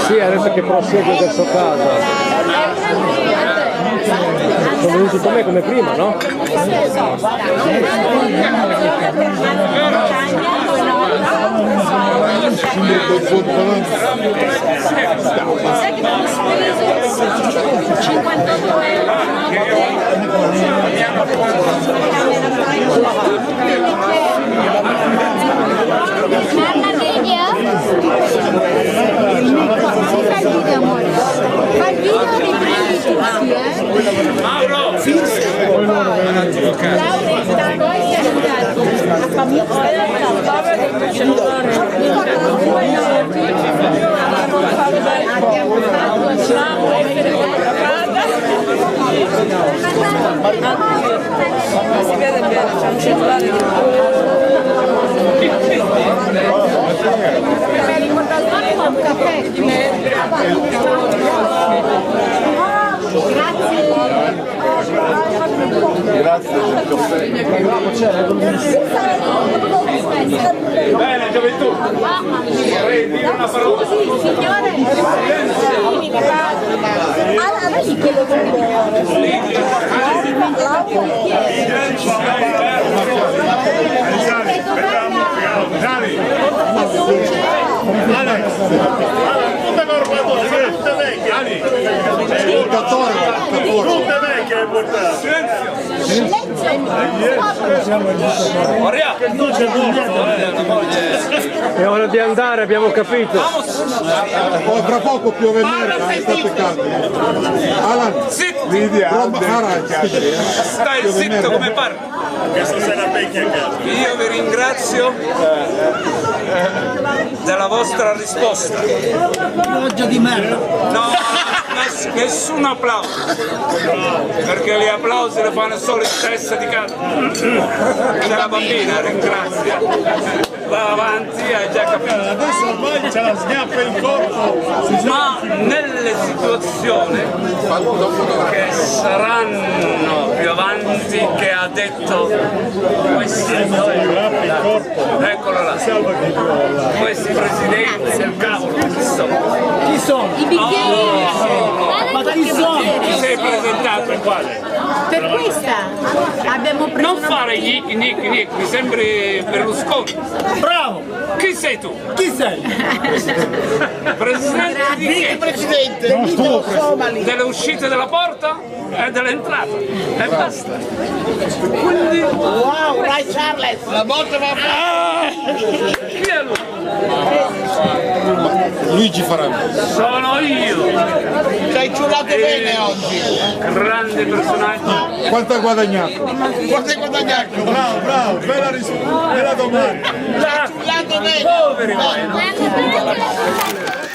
Sì, adesso che prosegue verso casa. Sono venuti con me come prima, no? Sai che abbiamo speso 58 euro? Carla video? Si fa il video, amore. Fa il video e riprendi tutti, Mauro! Lauretta, poi si è andato. La famiglia del cellulare. Abbiamo Si vede bene, c'è un cellulare di un caffè. Grazie del caffè. Bene, gioventù! Vorrei dire una parola. Signore, vedi che lo È ora di andare, abbiamo capito. Tra poco piove merda, state calmi. Alan, Stai zitto come parli. Io vi ringrazio della vostra risposta. Pioggia di merda. No, nessun applauso, perché gli applausi li fanno solo in testa di casa. C'è la bambina, ringrazia. Va avanti, hai già capito. adesso ormai c'è la schiappa in corpo. Ma nelle situazioni che saranno più avanti, che ha detto questo, eccolo là, questi presidenti del cavolo, chi sono? Chi sono? I bicchieri. Ma chi sono? Ti sei presentato quale? Per questa abbiamo preso. Non fare gli nick, mi sembri Berlusconi. Bravo! Chi sei tu? Chi sei? Presidente di che? Presidente Delle uscite della porta e delle entrate e basta. Quindi Wow, Ray Charles! La morte va chi è lui? Luigi Farami. Sono io, Sei ciulato bene oggi! grande personaggio. Quanto ha guadagnato? Quanto hai guadagnato? Bravo, bella domanda. Là, Ciulato bene! poveri voi, no? Guarda,